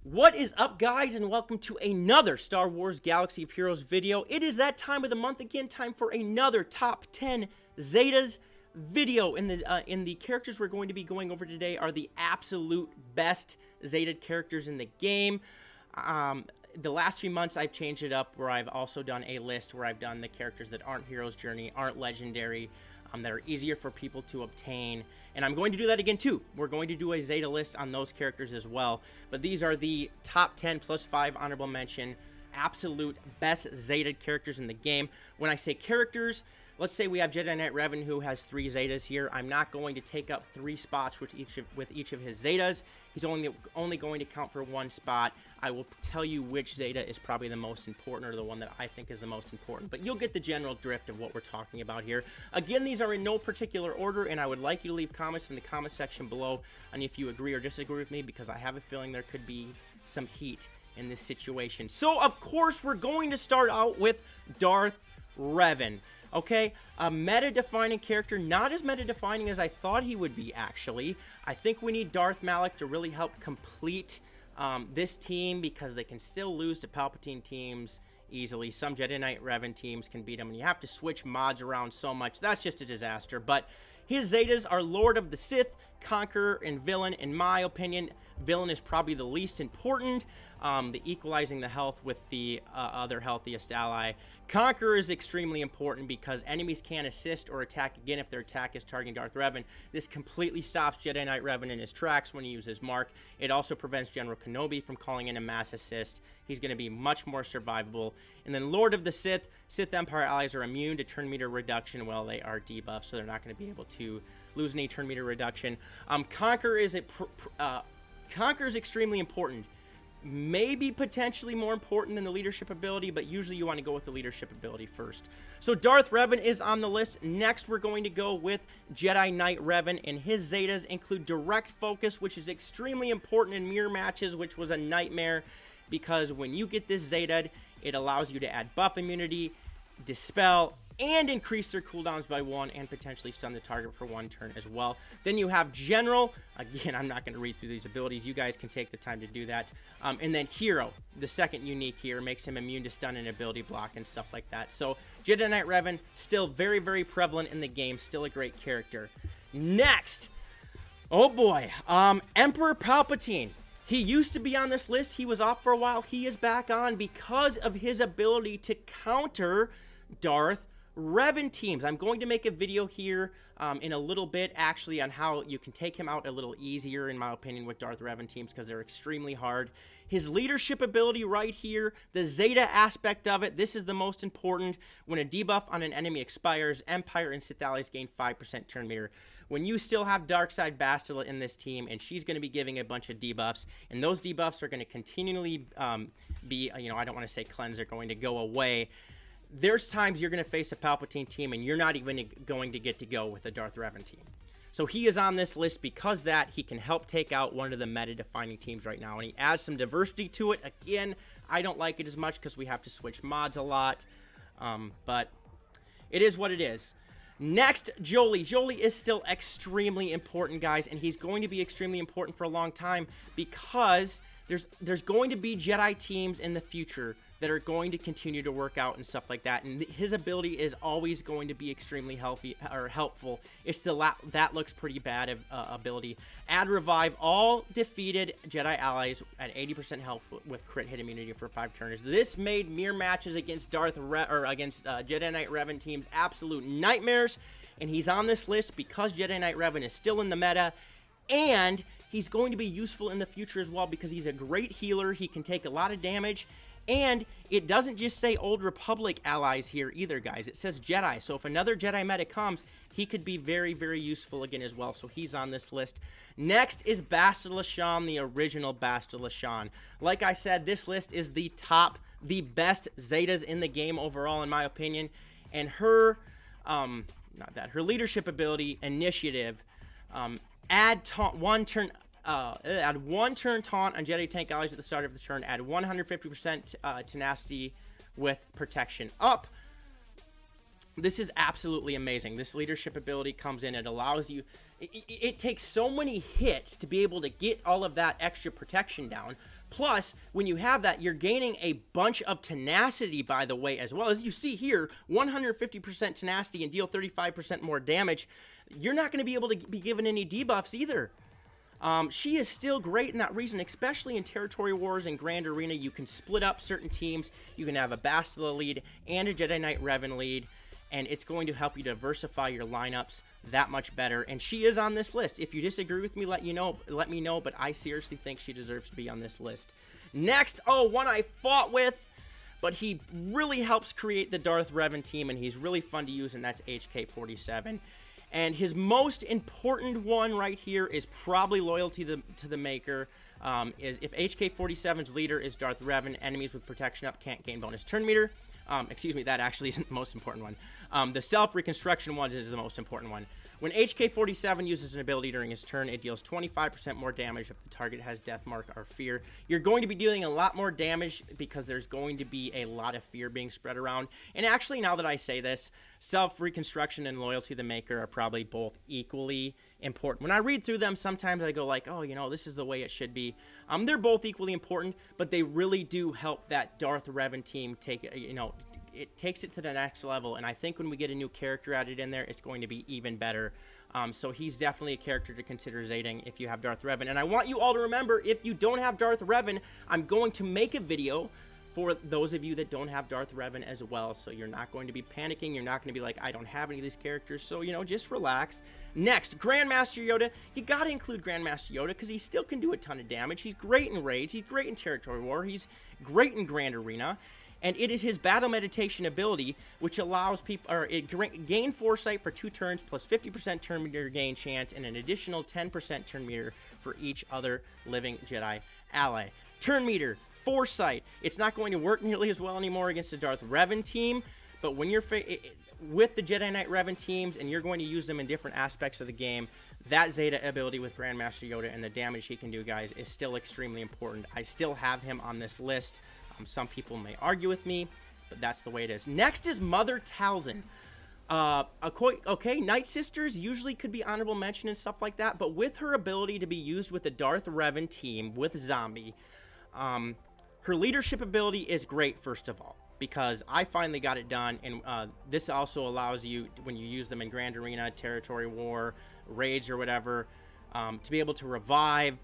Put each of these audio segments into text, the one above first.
What is up, guys, and welcome to another Star Wars Galaxy of Heroes video. It is that time of the month again, time for another top 10 Zetas video. And the characters we're going to be going over today are the absolute best Zeta characters in the game. The last few months I've changed it up where I've also done a list where I've done the characters that aren't Hero's Journey, aren't legendary, that are easier for people to obtain, and I'm going to do that again too. We're going to do a Zeta list on those characters as well, but these are the top 10 plus 5 honorable mention absolute best Zeta characters in the game. When I say characters, let's say we have Jedi Knight Revan, who has 3 Zetas here. I'm not going to take up 3 spots with each of his Zetas. He's only going to count for 1 spot. I will tell you which Zeta is probably the most important, or the one that I think is the most important, but you'll get the general drift of what we're talking about here. Again, these are in no particular order, and I would like you to leave comments in the comment section below on if you agree or disagree with me, because I have a feeling there could be some heat in this situation. So, of course, we're going to start out with Darth Revan. Okay, a meta-defining character, not as meta-defining as I thought he would be, actually. I think we need Darth Malak to really help complete this team, because they can still lose to Palpatine teams easily. Some Jedi Knight Revan teams can beat them, and you have to switch mods around so much. That's just a disaster. But his Zetas are Lord of the Sith, Conqueror, and Villain. In my opinion, Villain is probably the least important. The equalizing the health with the other healthiest ally. Conqueror is extremely important because enemies can't assist or attack again if their attack is targeting Darth Revan. This completely stops Jedi Knight Revan in his tracks when he uses Mark. It also prevents General Kenobi from calling in a mass assist. He's going to be much more survivable. And then Lord of the Sith, Sith Empire allies are immune to turn meter reduction while they are debuffed, so they're not going to be able to lose any turn meter reduction. Conqueror is extremely important. Maybe potentially more important than the leadership ability, but usually you want to go with the leadership ability first. So Darth Revan is on the list. Next, we're going to go with Jedi Knight Revan, and his Zetas include Direct Focus, which is extremely important in mirror matches, which was a nightmare, because when you get this Zeta, it allows you to add buff immunity, dispel, and increase their cooldowns by 1, and potentially stun the target for 1 turn as well. Then you have General. Again, I'm not going to read through these abilities. You guys can take the time to do that. And then Hero, the second unique here, makes him immune to stun and ability block and stuff like that. So Jedi Knight Revan, still very, very prevalent in the game. Still a great character. Next, oh boy, Emperor Palpatine. He used to be on this list. He was off for a while. He is back on because of his ability to counter Darth Revan teams. I'm going to make a video here in a little bit, actually, on how you can take him out a little easier, in my opinion, with Darth Revan teams, because they're extremely hard. His leadership ability right here, the Zeta aspect of it, this is the most important. When a debuff on an enemy expires, Empire and Sith allies gain 5% turn meter. When you still have Darkside Bastila in this team, and she's going to be giving a bunch of debuffs, and those debuffs are going to continually be, I don't want to say cleanse, they're going to go away. There's times you're going to face a Palpatine team and you're not even going to get to go with a Darth Revan team. So he is on this list because that he can help take out one of the meta-defining teams right now. And he adds some diversity to it. Again, I don't like it as much because we have to switch mods a lot. But it is what it is. Next, Jolee. Jolee is still extremely important, guys. And he's going to be extremely important for a long time because there's going to be Jedi teams in the future that are going to continue to work out and stuff like that, and his ability is always going to be extremely helpful. It's the that looks pretty bad ability. Add Revive all defeated Jedi allies at 80% health with crit hit immunity for 5 turns. This made mirror matches against Jedi Knight Revan teams absolute nightmares, and he's on this list because Jedi Knight Revan is still in the meta, and he's going to be useful in the future as well because he's a great healer. He can take a lot of damage. And it doesn't just say Old Republic allies here either, guys. It says Jedi. So if another Jedi meta comes, he could be very, very useful again as well. So he's on this list. Next is Bastila Shan, the original Bastila Shan. Like I said, this list is the best Zetas in the game overall, in my opinion. And her, her leadership ability, initiative, add one turn taunt on Jedi tank allies at the start of the turn. Add 150% tenacity with protection up. This is absolutely amazing. This leadership ability comes in. It allows you... It takes so many hits to be able to get all of that extra protection down. Plus, when you have that, you're gaining a bunch of tenacity, by the way, as well. As you see here, 150% tenacity and deal 35% more damage. You're not going to be able to be given any debuffs either. She is still great in that reason, especially in Territory Wars and Grand Arena. You can split up certain teams. You can have a Bastila lead and a Jedi Knight Revan lead, and it's going to help you diversify your lineups that much better. And she is on this list. If you disagree with me, let me know, but I seriously think she deserves to be on this list. Next, one I fought with, but he really helps create the Darth Revan team, and he's really fun to use, and that's HK47. And his most important one right here is probably loyalty to the Maker. Is if HK47's leader is Darth Revan, enemies with protection up can't gain bonus turn meter. Excuse me, that actually isn't the most important one. The self-reconstruction one is the most important one. When HK47 uses an ability during his turn, it deals 25% more damage if the target has Death Mark or Fear. You're going to be dealing a lot more damage because there's going to be a lot of fear being spread around. And actually, now that I say this, self-reconstruction and loyalty to the Maker are probably both equally important. When I read through them, sometimes I go like, oh, this is the way it should be. They're both equally important, but they really do help that Darth Revan team take, it takes it to the next level, and I think when we get a new character added in there, it's going to be even better. So he's definitely a character to consider Zating if you have Darth Revan. And I want you all to remember, if you don't have Darth Revan, I'm going to make a video for those of you that don't have Darth Revan as well, so you're not going to be panicking. You're not going to be like, I don't have any of these characters, so, just relax. Next, Grandmaster Yoda. You got to include Grandmaster Yoda because he still can do a ton of damage. He's great in raids. He's great in Territory War. He's great in Grand Arena. And it is his battle meditation ability, which allows people, gain foresight for 2 turns, plus 50% turn meter gain chance, and an additional 10% turn meter for each other living Jedi ally. Turn meter, foresight. It's not going to work nearly as well anymore against the Darth Revan team, but when you're with the Jedi Knight Revan teams and you're going to use them in different aspects of the game, that Zeta ability with Grandmaster Yoda and the damage he can do, guys, is still extremely important. I still have him on this list. Some people may argue with me, but that's the way it is. Next is Mother Talzin. Okay, Night Sisters usually could be honorable mention and stuff like that, but with her ability to be used with the Darth Revan team with Zombie, her leadership ability is great, first of all, because I finally got it done, and this also allows you, when you use them in Grand Arena, Territory War, Raids, or whatever, to be able to revive,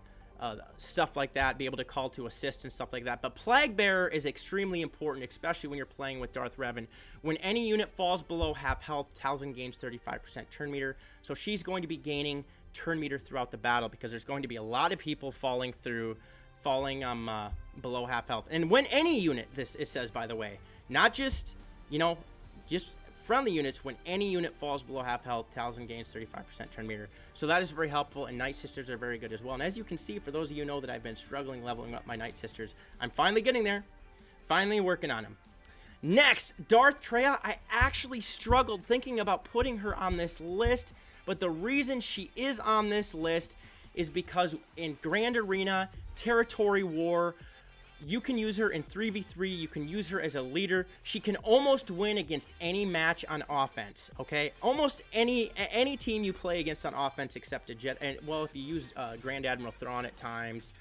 stuff like that, be able to call to assist and stuff like that. But Plague Bearer is extremely important, especially when you're playing with Darth Revan. When any unit falls below half health, Talzin gains 35% turn meter, so she's going to be gaining turn meter throughout the battle because there's going to be a lot of people falling below half health. And when any unit, it says, by the way, not just, just friendly units, when any unit falls below half health, Talzin gains 35% turn meter. So that is very helpful, and Night Sisters are very good as well. And as you can see, for those of you who know that I've been struggling leveling up my Night Sisters, I'm finally getting there. Finally working on them. Next, Darth Traya. I actually struggled thinking about putting her on this list, but the reason she is on this list is because in Grand Arena, Territory War, you can use her in 3v3. You can use her as a leader. She can almost win against any match on offense, okay? Almost any team you play against on offense except a Jet. And, well, if you use Grand Admiral Thrawn at times,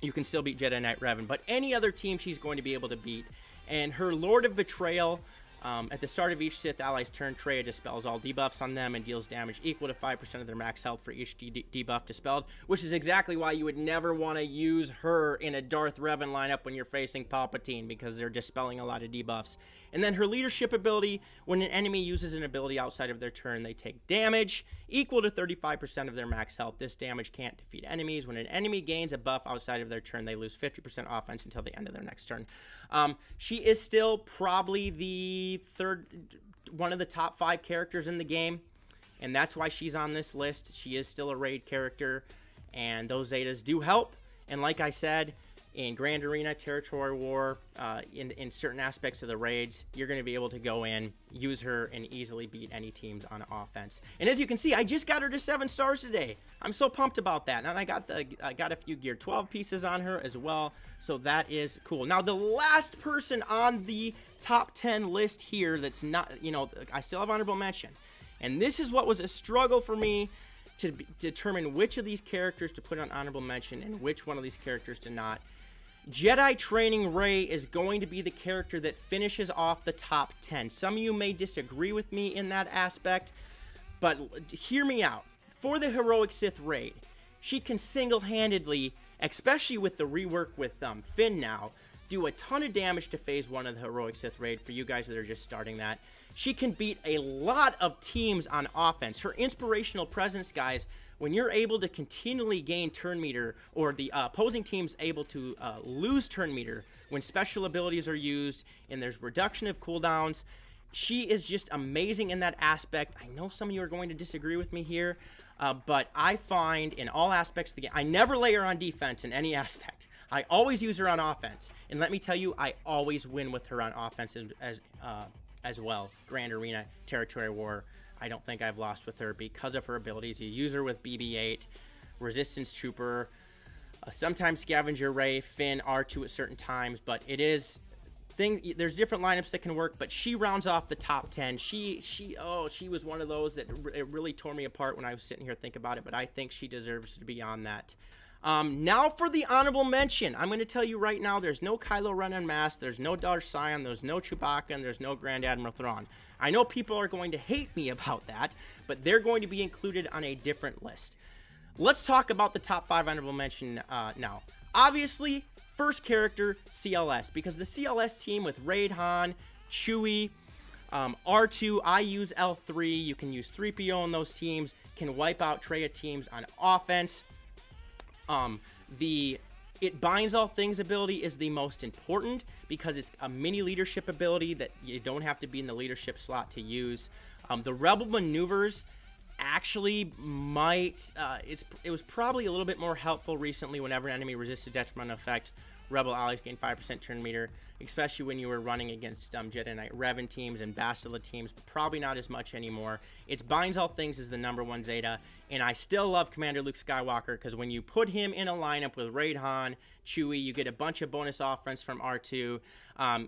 you can still beat Jedi Knight Revan. But any other team she's going to be able to beat. And her Lord of Betrayal, at the start of each Sith ally's turn, Traya dispels all debuffs on them and deals damage equal to 5% of their max health for each debuff dispelled, which is exactly why you would never want to use her in a Darth Revan lineup when you're facing Palpatine, because they're dispelling a lot of debuffs. And then her leadership ability, when an enemy uses an ability outside of their turn, they take damage equal to 35% of their max health. This damage can't defeat enemies. When an enemy gains a buff outside of their turn, they lose 50% offense until the end of their next turn. She is still probably the one of the top 5 characters in the game, and that's why she's on this list. She is still a raid character, and those Zetas do help. And like I said, in Grand Arena, Territory War, in certain aspects of the raids, you're going to be able to go in, use her, and easily beat any teams on offense. And as you can see, I just got her to 7 stars today. I'm so pumped about that. And I got a few Gear 12 pieces on her as well, so that is cool. Now, the last person on the top 10 list here that's not, I still have honorable mention. And this is what was a struggle for me to determine which of these characters to put on honorable mention and which one of these characters to not. Jedi Training Rey is going to be the character that finishes off the top 10. Some of you may disagree with me in that aspect, but hear me out. For the Heroic Sith raid, she can single-handedly, especially with the rework with Finn now, do a ton of damage to phase 1 of the Heroic Sith raid for you guys that are just starting that. She can beat a lot of teams on offense. Her inspirational presence, guys, when you're able to continually gain turn meter, or the opposing team's able to lose turn meter when special abilities are used and there's reduction of cooldowns, she is just amazing in that aspect. I know some of you are going to disagree with me here, but I find in all aspects of the game, I never lay her on defense in any aspect. I always use her on offense. And let me tell you, I always win with her on offense as well. Grand Arena, Territory War, I don't think I've lost with her because of her abilities. You use her with BB-8, Resistance Trooper, sometimes Scavenger Ray, Finn, R2 at certain times, but it is... there's different lineups that can work, but she rounds off the top 10. She was one of those that it really tore me apart when I was sitting here thinking about it, but I think she deserves to be on that. Now for the honorable mention. I'm going to tell you right now, there's no Kylo Ren Unmasked, there's no Darth Sion, there's no Chewbacca, and there's no Grand Admiral Thrawn. I know people are going to hate me about that, but they're going to be included on a different list. Let's talk about the top 5 honorable mention now. Obviously, first character, CLS, because the CLS team with Raid Han, Chewie, R2, I use L3, you can use 3PO in those teams, can wipe out Traya teams on offense. It Binds All Things ability is the most important because it's a mini leadership ability that you don't have to be in the leadership slot to use. The Rebel Maneuvers actually might, it was probably a little bit more helpful recently whenever an enemy resisted detrimental effect. Rebel allies gain 5% turn meter, especially when you were running against Jedi Knight Revan teams and Bastila teams, but probably not as much anymore. It's Binds All Things is the #1 Zeta, and I still love Commander Luke Skywalker because when you put him in a lineup with Raid Han, Chewie, you get a bunch of bonus offense from R2.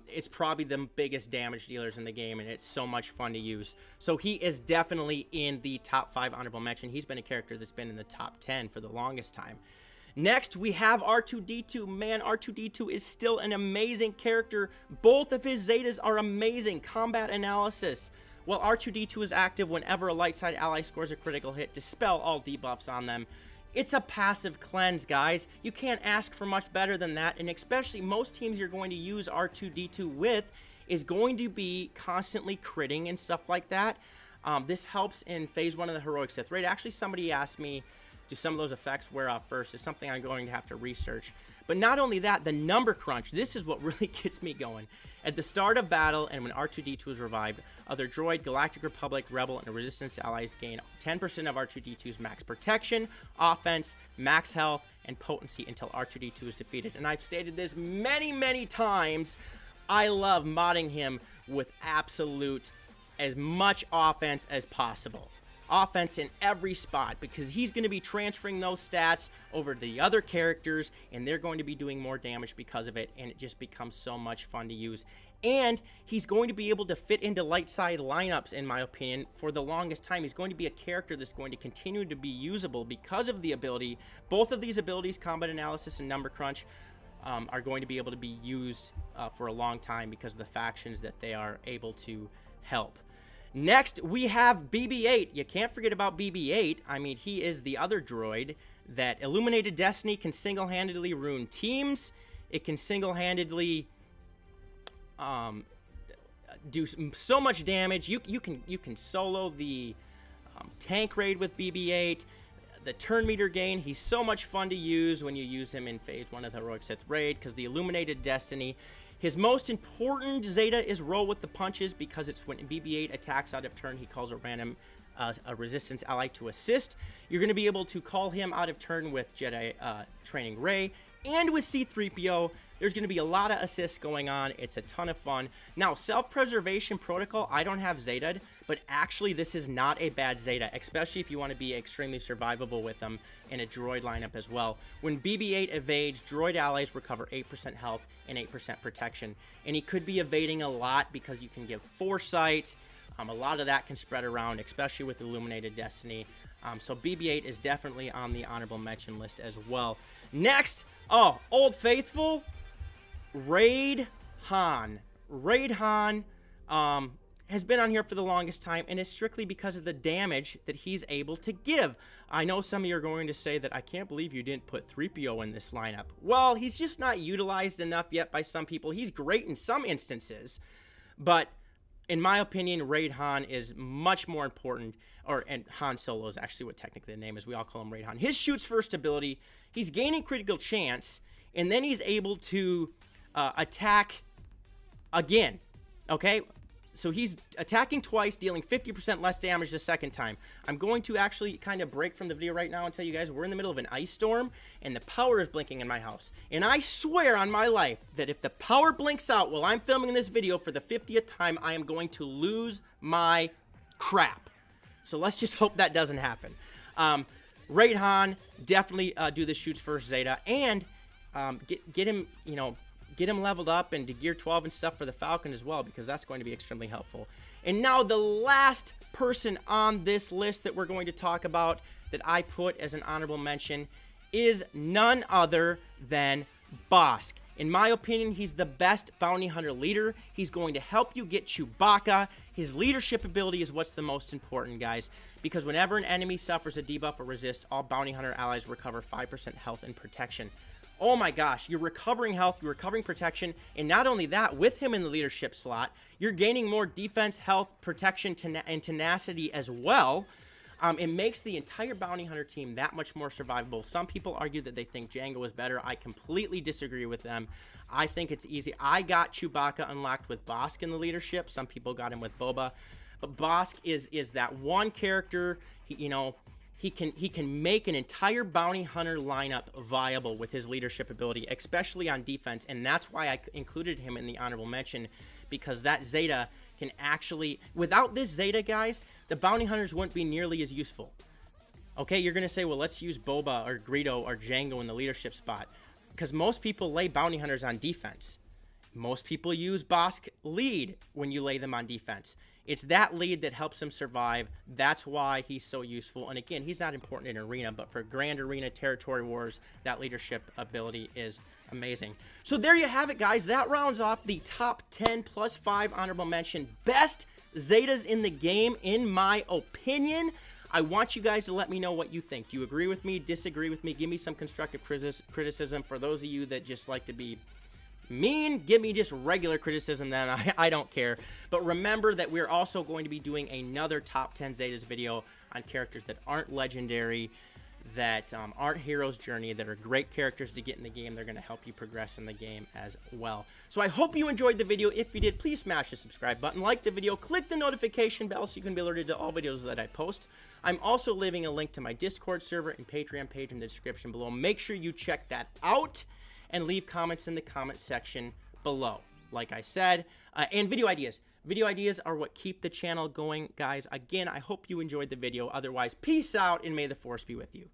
It's probably the biggest damage dealers in the game, and it's so much fun to use. So he is definitely in the top 5 honorable mention. He's been a character that's been in the top 10 for the longest time. Next, we have R2-D2. Man, R2-D2 is still an amazing character. Both of his Zetas are amazing. Combat analysis. While R2-D2 is active whenever a light side ally scores a critical hit, dispel all debuffs on them. It's a passive cleanse, guys. You can't ask for much better than that, and especially most teams you're going to use R2-D2 with is going to be constantly critting and stuff like that. This helps in Phase 1 of the Heroic Sith raid. Actually, somebody asked me, do some of those effects wear off first? Is something I'm going to have to research. But not only that, the number crunch. This is what really gets me going. At the start of battle and when R2-D2 is revived, other droid, Galactic Republic, Rebel, and Resistance allies gain 10% of R2-D2's max protection, offense, max health, and potency until R2-D2 is defeated. And I've stated this many, many times. I love modding him with absolute as much offense as possible. Offense in every spot because he's going to be transferring those stats over to the other characters and they're going to be doing more damage because of it, and it just becomes so much fun to use. And he's going to be able to fit into light side lineups, in my opinion, for the longest time. He's going to be a character that's going to continue to be usable because of the ability. Both of these abilities, combat analysis and number crunch, are going to be able to be used for a long time because of the factions that they are able to help. Next, we have BB-8. You can't forget about BB-8. I mean, he is the other droid that Illuminated Destiny can single-handedly ruin teams. It can single-handedly do so much damage. You can solo the tank raid with BB-8. The turn meter gain, he's so much fun to use when you use him in Phase 1 of the Heroic Sith raid because the Illuminated Destiny. His most important Zeta is Roll with the Punches because it's when BB-8 attacks out of turn, he calls a random a resistance ally to assist. You're going to be able to call him out of turn with Jedi Training Rey and with C-3PO. There's going to be a lot of assists going on. It's a ton of fun. Now, Self-Preservation Protocol, I don't have Zeta'd, but actually this is not a bad Zeta, especially if you want to be extremely survivable with them in a droid lineup as well. When BB-8 evades, droid allies recover 8% health and 8% protection. And he could be evading a lot because you can give Foresight. A lot of that can spread around, especially with Illuminated Destiny. So BB-8 is definitely on the honorable mention list as well. Next, oh, Old Faithful, Raid Han. Raid Han has been on here for the longest time, and it's strictly because of the damage that he's able to give. I know some of you are going to say that I can't believe you didn't put 3PO in this lineup. Well, he's just not utilized enough yet by some people. He's great in some instances, but in my opinion, Raid Han is much more important, and Han Solo is actually what technically the name is. We all call him Raid Han. His shoots first ability, he's gaining critical chance, and then he's able to attack again, okay? So he's attacking twice, dealing 50% less damage the second time. I'm going to actually kind of break from the video right now and tell you guys we're in the middle of an ice storm, and the power is blinking in my house. And I swear on my life that if the power blinks out while I'm filming this video for the 50th time, I am going to lose my crap. So let's just hope that doesn't happen. Raid Han, definitely do the shoots first Zeta, and get him, you know, get him leveled up and to gear 12 and stuff for the Falcon as well, because that's going to be extremely helpful. And now the last person on this list that we're going to talk about that I put as an honorable mention is none other than Bossk. In my opinion, he's the best bounty hunter leader. He's going to help you get Chewbacca. His leadership ability is what's the most important, guys, because whenever an enemy suffers a debuff or resist, all bounty hunter allies recover 5% health and protection. Oh my gosh, you're recovering health, you're recovering protection, and not only that, with him in the leadership slot, you're gaining more defense, health, protection, and tenacity as well. It makes the entire bounty hunter team that much more survivable. Some people argue that they think Django is better. I completely disagree with them. I think it's easy. I got Chewbacca unlocked with Bossk in the leadership. Some people got him with Boba. But Bossk is that one character, you know, he can make an entire bounty hunter lineup viable with his leadership ability, especially on defense, and that's why I included him in the honorable mention, because that Zeta can actually, without this Zeta, guys, the bounty hunters wouldn't be nearly as useful. Okay, you're gonna say, well, let's use Boba or Greedo or Django in the leadership spot, because most people lay bounty hunters on defense. Most people use Bossk lead when you lay them on defense. It's that lead that helps him survive. That's why he's so useful. And again, he's not important in arena, but for grand arena territory wars, that leadership ability is amazing. So there you have it, guys. That rounds off the top 10 plus 5 honorable mention best Zetas in the game, in my opinion. I want you guys to let me know what you think. Do you agree with me? Disagree with me? Give me some constructive criticism. For those of you that just like to be mean, give me just regular criticism, then I don't care. But remember that we're also going to be doing another top 10 Zetas video on characters that aren't legendary, that aren't Hero's Journey, that are great characters to get in the game. They're going to help you progress in the game as well. So I hope you enjoyed the video. If you did, please smash the subscribe button, like the video, click the notification bell so you can be alerted to all videos that I post. I'm also leaving a link to my Discord server and Patreon page in the description below. Make sure you check that out, and leave comments in the comment section below, like I said. And video ideas. Video ideas are what keep the channel going, guys. Again, I hope you enjoyed the video. Otherwise, peace out, and may the Force be with you.